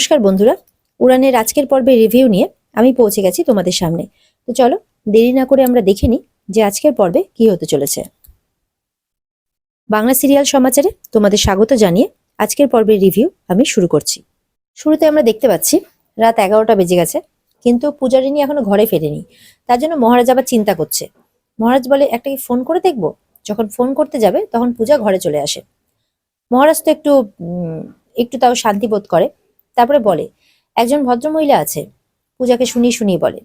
নমস্কার বন্ধুরা, উড়ানের আজকের পর্বের রিভিউ নিয়ে আমি পৌঁছে গেছি তোমাদের সামনে। তো চলো দেরি না করে আমরা দেখে নিই যে আজকের পর্বে কি হতে চলেছে। বাংলা সিরিয়াল সমাচারে তোমাদের স্বাগত জানিয়ে আজকের পর্বের রিভিউ আমি শুরু করছি। শুরুতে আমরা দেখতে পাচ্ছি রাত 11টা বেজে গেছে, কিন্তু পূজারিনী এখনো ঘরে ফেরেনি। তার জন্য মহারাজ আবার চিন্তা করছে। মহারাজ বলে, একটা কি ফোন করে দেখবো। যখন ফোন করতে যাবে তখন পূজা ঘরে চলে আসে। মহারাজ তো একটু তাও শান্তি বোধ করে। তারপরে বলে, একজন ভদ্রমহিলা আছে। পূজাকে শুনিয়ে শুনিয়ে বলে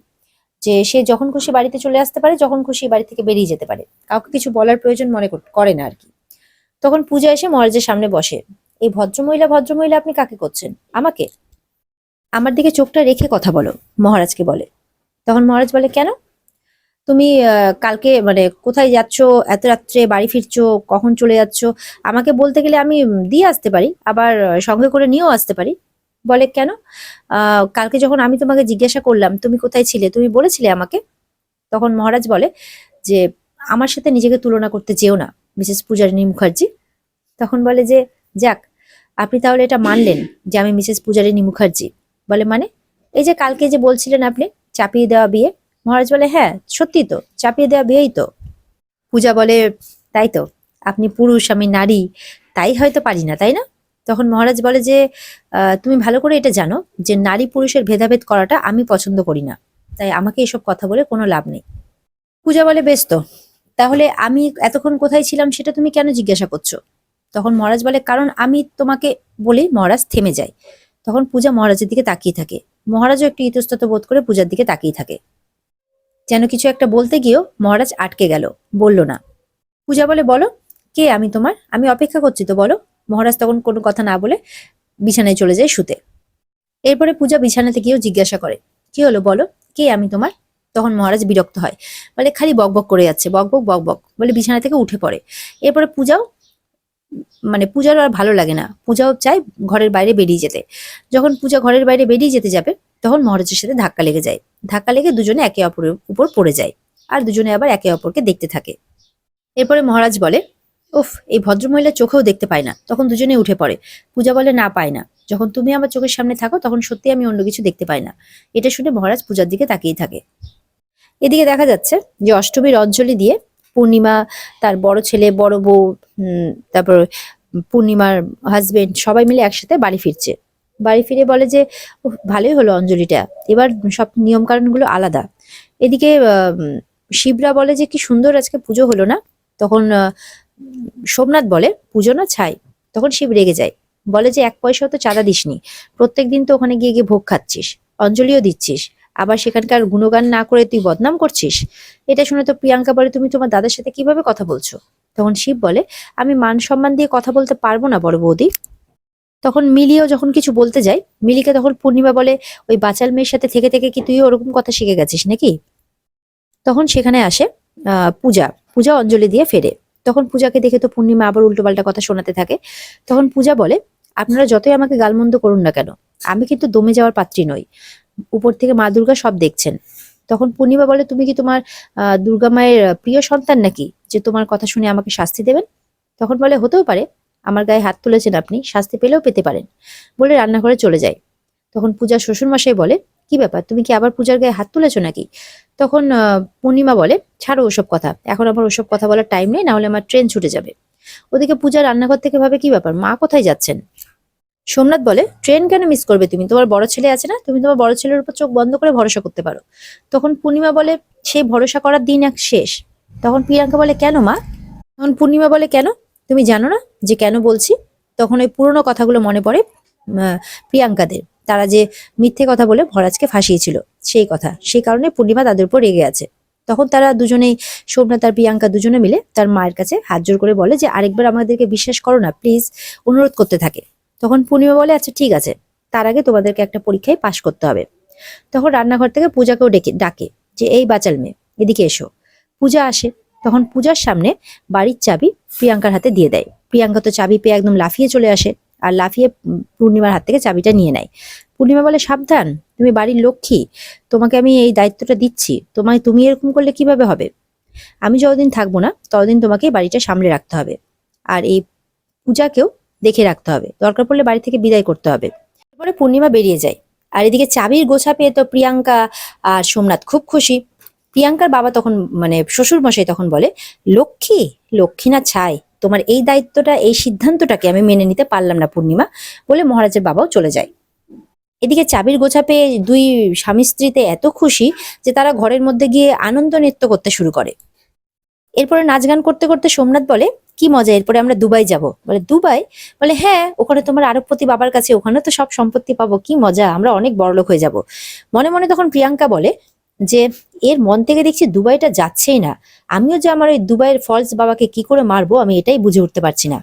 যে সে যখন খুশি বাড়িতে চলে আসতে পারে, যখন খুশি বাড়ি থেকে বেরিয়ে যেতে পারে, কাউকে কিছু বলার প্রয়োজন মনে করে না আর কি। তখন পূজা এসে মহারাজের সামনে বসে। এই ভদ্রমহিলা ভদ্রমহিলা আপনি কাকে করছেন? আমাকে? আমার দিকে চোখটা রেখে কথা বলো, মহারাজকে বলে। তখন মহারাজ বলে, কেন? তুমি কালকে কোথায় যাচ্ছ, এত রাত্রে বাড়ি ফিরছো, কখন চলে যাচ্ছ? আমাকে বলতে গেলে আমি দিয়ে আসতে পারি, আবার সঙ্গে করে নিয়েও আসতে পারি। বলে, কেন? কালকে যখন আমি তোমাকে জিজ্ঞাসা করলাম তুমি কোথায় ছিলে, তুমি বলেছিলে আমাকে। তখন মহারাজ বলে যে আমার সাথে নিজেকে তুলনা করতে যেও না মিসেস পূজারিনী মুখার্জি। তখন বলে যে যাক, আপনি তাহলে এটা মানলেন যে আমি মিসেস পূজারিনী মুখার্জি। বলে, মানে? এই যে কালকে যে বলছিলেন আপনি চাপিয়ে দেওয়া বিয়ে। মহারাজ বলে, হ্যাঁ সত্যি তো, চাপিয়ে দেওয়া বিয়েই তো। পূজা বলে, তাই তো, আপনি পুরুষ আমি নারী, তাই হয়তো পারি না, তাই না? তখন মহারাজ বলে যে তুমি ভালো করে এটা জানো যে নারী পুরুষের ভেদাভেদ করাটা আমি পছন্দ করি না, তাই আমাকে এসব কথা বলে কোনো লাভ নেই। পূজা বলে, বেশ তো, তাহলে আমি এতক্ষণ কোথায় ছিলাম সেটা তুমি কেন জিজ্ঞাসা করছো? তখন মহারাজ বলে, কারণ আমি তোমাকে বলি। মহারাজ থেমে যায়। তখন পূজা মহারাজের দিকে তাকিয়ে থাকে। মহারাজও একটু ইতস্তত বোধ করে পূজার দিকে তাকিয়ে থাকে, যেন কিছু একটা বলতে গিয়েও মহারাজ আটকে গেল, বলল না। পূজা বলে, বলো কে আমি তোমার, আমি অপেক্ষা করছি তো, বলো। মহারাজ তখন কোনো কথা না বলে বিছানায় চলে যায় শুতে। এরপরে পূজা বিছানাতে গিয়েও জিজ্ঞাসা করে, কি হলো বলো, কে আমি তোমার? তখন মহারাজ বিরক্ত হয়, বলে খালি বকবক করে যাচ্ছে, বকবক বকবক বলে বিছানা থেকে উঠে পড়ে। এরপরে পূজার আর ভালো লাগে না। পূজাও চায় ঘরের বাইরে বেরিয়ে যেতে। যখন পূজা ঘরের বাইরে বেরিয়ে যেতে যাবে তখন মহারাজের সাথে ধাক্কা লেগে যায়। ধাক্কা লেগে দুজনে একে অপরের উপর পড়ে যায়, আর দুজনে আবার একে অপরকে দেখতে থাকে। এরপরে মহারাজ বলে, উফ, এই ভদ্রমহিলা চোখেও দেখতে পায় না। তখন দুজনে উঠে পড়ে। পূজা বলে, না পায় না, যখন তুমি আমার চোখের সামনে থাকো তখন সত্যি আমি অন্য কিছু দেখতে পাই না। এটা শুনে মহারাজ পূজার দিকে তাকিয়ে থাকে। এদিকে দেখা যাচ্ছে যে অষ্টমীর অঞ্জলি দিয়ে পূর্ণিমা, তার বড় ছেলে, বড় বউ, তারপর পূর্ণিমার হাজবেন্ড সবাই মিলে একসাথে বাড়ি ফিরছে। বাড়ি ফিরে বলে যে উফ, ভালোই হলো অঞ্জলিটা, এবার সব নিয়ম কানুন গুলো আলাদা। এদিকে শিবরা বলে যে কি সুন্দর আজকে পুজো হলো না। তখন সোমনাথ বলে, পুজো না ছাই। তখন শিব রেগে যায়, বলে যে এক পয়সাও তো চাঁদা দিসনি, প্রত্যেকদিন তো ওখানে গিয়ে গিয়ে ভোগ খাচ্ছিস, অঞ্জলিও দিচ্ছিস, আবার সেখানকার গুণগান না করে তুই বদনাম করছিস। এটা শুনে তো প্রিয়াঙ্কা বলে, তুমি তোমার দাদার সাথে কিভাবে কথা বলছো? তখন শিব বলে, আমি মান সম্মান দিয়ে কথা বলতে পারবো না বড় বৌদি। তখন মিলিও যখন কিছু বলতে যায়, মিলিকে তখন পূর্ণিমা বলে, ওই বাচাল মেয়ের সাথে থেকে থেকে কি তুই ওরকম কথা শিখে গেছিস নাকি? তখন সেখানে আসে পূজা। পূজা অঞ্জলি দিয়ে ফেরে। তখন পূজাকে দেখে তো পূর্ণিমা আবার উল্টোপাল্টা কথা শোনাতে থাকে। তখন পূজা বলে, আপনারা যতই আমাকে গালমন্দ করুন না কেন, আমি কিন্তু দমে যাওয়ার পাত্রী নই। উপর থেকে মা দুর্গা সব দেখছেন। তখন পূর্ণিমা বলে, তুমি কি তোমার দুর্গা মায়ের প্রিয় সন্তান নাকি, যে তোমার কথা শুনে আমাকে শাস্তি দেবেন? তখন বলে, হতেও পারে, আমার গায়ে হাত তুলেছেন আপনি, শাস্তি পেলেও পেতে পারেন, বলে রান্নাঘরে চলে যায়। তখন পূজার শ্বশুরমশাই বলে, কি ব্যাপার, তুমি কি আবার পূজার গায়ে হাত তুলেছো নাকি? তখন পূর্ণিমা বলে, ছাড়ো ওসব কথা, এখন আমার ওসব কথা বলার টাইম নেই, না হলে আমার ট্রেন ছুটে যাবে। ওদিকে পূজা রান্নাঘর থেকে ভাবে, কি ব্যাপার, মা কোথায় যাচ্ছেন? সোমনাথ বলে, ট্রেন কেন মিস করবে তুমি, তোমার বড় ছেলে আছে না, তুমি তোমার বড় ছেলের উপর চোখ বন্ধ করে ভরসা করতে পারো। তখন পূর্ণিমা বলে, সেই ভরসা করার দিন এক শেষ। তখন প্রিয়াঙ্কা বলে, কেন মা? তখন পূর্ণিমা বলে, কেন তুমি জানো না যে কেন বলছি? তখন ওই পুরোনো কথাগুলো মনে পড়ে প্রিয়াঙ্কাদের, তারা যে মিথ্যে কথা বলে ভরাজকে ফাঁসিয়েছিল, সেই কথা, সেই কারণে পূর্ণিমা তাদের উপর রেগে আছে। তখন তারা দুজনেই, সোমনাথ আর প্রিয়াঙ্কা দুজনে মিলে তার মায়ের কাছে হাত জোর করে বলে যে আরেকবার আমাদেরকে বিশ্বাস করো না প্লিজ, অনুরোধ করতে থাকে। তখন পূর্ণিমা বলে, আচ্ছা ঠিক আছে, তার আগে তোমাদেরকে একটা পরীক্ষায় পাশ করতে হবে। তখন রান্নাঘর থেকে পূজাকেও ডাকে যে এই বাচাল মেয়ে, এদিকে এসো। পূজা আসে। তখন পূজার সামনে বাড়ির চাবি প্রিয়াঙ্কার হাতে দিয়ে দেয়। প্রিয়াঙ্কা তো চাবি পেয়ে একদম লাফিয়ে চলে আসে, আর লাফিয়ে পূর্ণিমার হাত থেকে চাবিটা নিয়ে নেয়। পূর্ণিমা বলে, সাবধান, তুমি বাড়ির লক্ষ্মী, তোমাকে আমি এই দায়িত্বটা দিচ্ছি, তুমি এরকম করলে কিভাবে হবে? আমি যতদিন থাকবো না ততদিন তোমাকে এই বাড়িটা সামলে রাখতে হবে, আর এই পূজাকেও দেখে রাখতে হবে, দরকার পড়লে বাড়ি থেকে বিদায় করতে হবে। তারপরে পূর্ণিমা বেরিয়ে যায়। আর এদিকে চাবির গোছা পেয়ে তো প্রিয়াঙ্কা আর সোমনাথ খুব খুশি। প্রিয়াঙ্কার বাবা তখন মানে শ্বশুর মশাই তখন বলে, লক্ষ্মী লক্ষ্মী না ছাই, তোমার এই দায়িত্বটা এই সিদ্ধান্তটাকে আমি মেনে নিতে পারলাম না পূর্ণিমা, বলে মহারাজের বাবাও চলে যায়। এদিকে চাবির গোছা পেয়ে দুই স্বামী স্ত্রীতে এত খুশি যে তারা ঘরের মধ্যে গিয়ে আনন্দ নৃত্য করতে শুরু করে। এরপরে নাচ গান করতে করতে সোমনাথ বলে, কি মজা, এরপরে আমরা দুবাই যাব। বলে দুবাই? বলে হ্যাঁ, ওখানে তোমার আরবপতি বাবার কাছে, ওখানে তো সব সম্পত্তি পাবো, কি মজা, আমরা অনেক বড়লোক হয়ে যাব। মনে মনে তখন প্রিয়াঙ্কা বলে যে এর মন থেকে দেখছি দুবাইটা যাচ্ছেই না, আমিও যে আমার ওই দুবাইয়ের ফলস বাবাকে কি করে মারবো আমি এটাই বুঝে উঠতে পারছি না।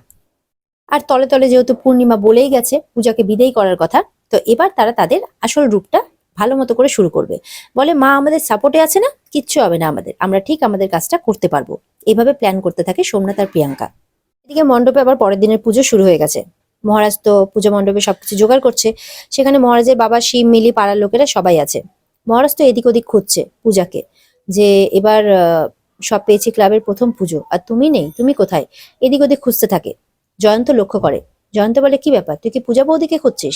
আর তলে তলে যেহেতু পূর্ণিমা বলেই গেছে পূজাকে বিদায় করার কথা, তো এবার তারা তাদের আসল রূপটা ভালো মতো করে শুরু করবে। বলে মা আমাদের সাপোর্টে আছে না, কিচ্ছু হবে না আমাদের, আমরা ঠিক আমাদের কাজটা করতে পারবো। এভাবে প্ল্যান করতে থাকে সোমনাথ আর প্রিয়াঙ্কা। এদিকে মণ্ডপে আবার পরের দিনের পুজো শুরু হয়ে গেছে। মহারাজ তো পুজো মণ্ডপে সবকিছু জোগাড় করছে। সেখানে মহারাজের বাবা, শিব, মিলি, পাড়ার লোকেরা সবাই আছে। মহারাজ তো এদিক ওদিক খুঁজছে পূজাকে, যে এবার সব পেয়েছি, ক্লাবের প্রথম পুজো আর তুমি নেই, তুমি কোথায়, এদিক ওদিক খুঁজতে থাকে। জয়ন্ত লক্ষ্য করে। জয়ন্ত বলে, কি ব্যাপার, তুই কি পূজা বৌদিকে খুঁজছিস?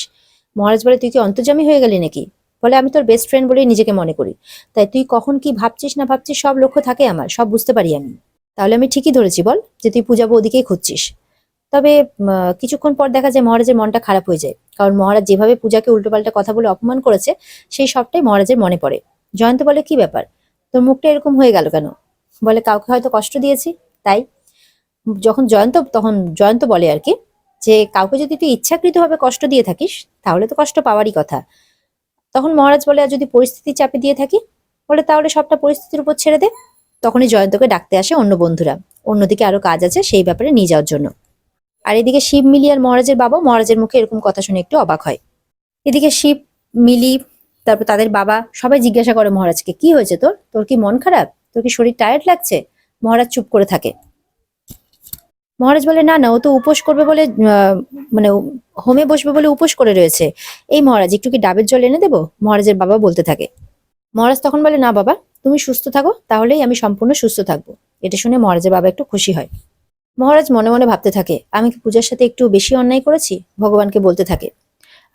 মহারাজ বলে, তুই কি অন্তর্যামী হয়ে গেলি নাকি? বলে, আমি তোর বেস্ট ফ্রেন্ড বলেই নিজেকে মনে করি, তাই তুই কখন কি ভাবছিস না ভাবছিস সব লক্ষ্য থাকে আমার, সব বুঝতে পারি আমি। তাহলে আমি ঠিকই ধরেছি বল, যে তুই পূজা বৌদিকেই খুঁজছিস। তবে কিছুক্ষণ পর দেখা যায় মহারাজের মনটা খারাপ হয়ে যায়, কারণ মহারাজ যেভাবে পূজাকে উল্টোপাল্টা কথা বলে অপমান করেছে সেই সবটাই মহারাজের মনে পড়ে। জয়ন্ত বলে, কি ব্যাপার, তোর মুখটা এরকম হয়ে গেল কেন? বলে, কাউকে হয়তো কষ্ট দিয়েছি তাই। তখন জয়ন্ত বলে আর কি, যে কাউকে যদি তুই ইচ্ছাকৃতভাবে কষ্ট দিয়ে থাকিস তাহলে তো কষ্ট পাওয়ারই কথা। তখন মহারাজ বলে, আর যদি পরিস্থিতি চাপে দিয়ে থাকি? বলে, তাহলে সবটা পরিস্থিতির উপর ছেড়ে দে। তখনই জয়ন্তকে ডাকতে আসে অন্য বন্ধুরা, অন্যদিকে আরো কাজ আছে সেই ব্যাপারে নিয়ে যাওয়ার জন্য। আর এদিকে শিব, মিলি আর মহারাজের বাবা মহারাজের মুখে এরকম কথা শুনে একটু অবাক হয়। এদিকে শিব, মিলি, তারপর তাদের বাবা সবাই জিজ্ঞাসা করে মহারাজকে, কি হয়েছে তোর, তোর কি মন খারাপ, তোর কি শরীর টায়ার্ড লাগছে? মহারাজ চুপ করে থাকে। মহারাজ বলে, না না, ও তো উপোস করবে বলে মানে হোমে বসবে বলে উপোস করে রয়েছে। এই মহারাজ, একটু কি ডাবের জল এনে দেবো? মহারাজের বাবা বলতে থাকে। মহারাজ তখন বলে, না বাবা, তুমি সুস্থ থাকো, তাহলেই আমি সম্পূর্ণ সুস্থ থাকবো। এটা শুনে মহারাজের বাবা একটু খুশি হয়। মহারাজ মনে মনে ভাবতে থাকে, আমি কি পূজার সাথে একটু বেশি অন্যায় করেছি? ভগবানকে বলতে থাকে।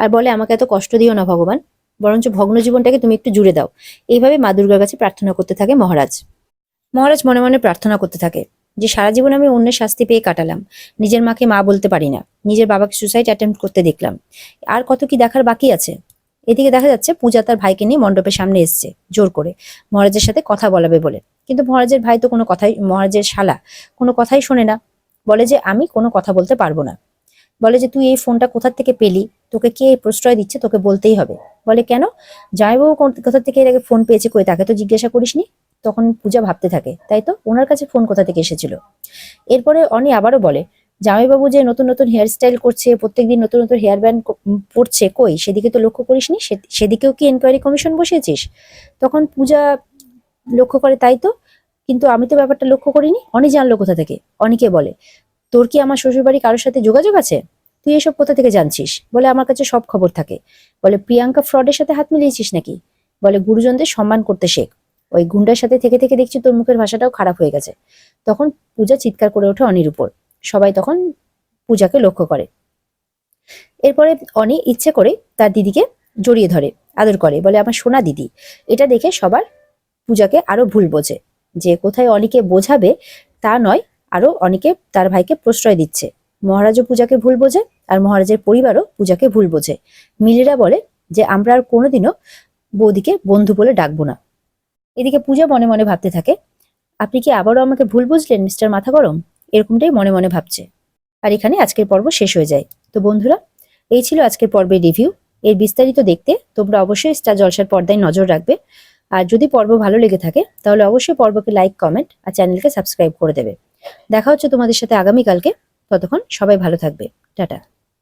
আর বলে, আমাকে এত কষ্ট দিও না ভগবান, বরঞ্চ ভগ্ন জীবনটাকে তুমি একটু জুড়ে দাও। এইভাবে মা দুর্গার কাছে প্রার্থনা করতে থাকে মহারাজ। মহারাজ মনে মনে প্রার্থনা করতে থাকে যে সারা জীবন আমি অন্যের শাস্তি পেয়ে কাটালাম, নিজের মাকে মা বলতে পারি না, নিজের বাবাকে সুসাইড অ্যাটেম্প্ট করতে দেখলাম, আর কত কি দেখার বাকি আছে। এদিকে দেখা যাচ্ছে পূজা তার ভাইকে নিয়ে মণ্ডপের সামনে এসছে জোর করে মহারাজের সাথে কথা বলাবে বলে। কিন্তু মহারাজের ভাই তো কোনো কথাই, মহারাজের শালা কোনো কথাই শোনে না। বলে যে আমি কোনো কথা বলতে পারবো না। বলে যে তুই এই ফোনটা কোথা থেকে পেলি, তোকে কে এই প্রশ্রয় দিচ্ছে, তোকে বলতেই হবে। বলে, কেন, জামাইবাবু কোথা থেকে এর আগে ফোন পেয়েছে কই, তাকে তো জিজ্ঞাসা করিসনি? তখন পূজা ভাবতে থাকে, তাই তো, ওনার কাছে ফোন কোথা থেকে এসেছিল। এরপরে অনি আবারও বলে, জামাইবাবু যে নতুন নতুন হেয়ার স্টাইল করছে, প্রত্যেকদিন নতুন নতুন হেয়ার ব্যান্ড পড়ছে, কই সেদিকে তো লক্ষ্য করিসনি, সেদিকেও কি এনকোয়ারি কমিশন বসিয়েছিস? তখন পূজা লক্ষ্য করে, তাই তো, কিন্তু আমি তো ব্যাপারটা লক্ষ্য করিনি। অনি জানলো কোথা থেকে? অনিকে বলে, তোর কি আমার শ্বশুরবাড়ি কারোর সাথে যোগাযোগ আছে? তুই এসব কোথা থেকে জানছিস? বলে, আমার কাছে সব খবর থাকে। বলে, প্রিয়াঙ্কা ফ্রডের সাথে হাত মিলিয়েছিস নাকি? বলে, গুরুজনদের সম্মান করতে শেখ, ওই গুন্ডার সাথে থেকে থেকে দেখছি তোর মুখের ভাষাটাও খারাপ হয়ে গেছে। তখন পূজা চিৎকার করে ওঠে অনির উপর। সবাই তখন পূজাকে লক্ষ্য করে। এরপরে অনি ইচ্ছে করে তার দিদিকে জড়িয়ে ধরে, আদর করে, বলে, আমার সোনা দিদি। এটা দেখে সবার পূজাকে আরো ভুল বোঝে, যে কোথায় অনিকে বোঝাবে তা নয়, আরো অনিকে তার ভাইকে প্রশ্রয় দিচ্ছে। মহারাজও পূজাকে ভুল বোঝে, আর মহারাজের পরিবারও পূজাকে ভুল বোঝে। মিলিরা বলে যে আমরা আর কোনোদিনও বৌদিকে বন্ধু বলে ডাকবো না। এদিকে পূজা মনে মনে ভাবতে থাকে, আপনি কি আবারও আমাকে ভুল বুঝলেন মিস্টার মাথা গরম? এরকমটাই মনে মনে ভাবছে। আর এখানে আজকের পর্ব শেষ হয়ে যায়। তো বন্ধুরা, এই ছিল আজকের পর্বের রিভিউ। এর বিস্তারিত দেখতে তোমরা অবশ্যই স্টার জলসার পর্দায় নজর রাখবে। আর যদি পর্ব ভালো লেগে থাকে তাহলে অবশ্যই পর্বকে লাইক, কমেন্ট আর চ্যানেলকে সাবস্ক্রাইব করে দেবে। দেখা হচ্ছে তোমাদের সাথে আগামীকালকে। ততক্ষণ সবাই ভালো থাকবে। টাটা।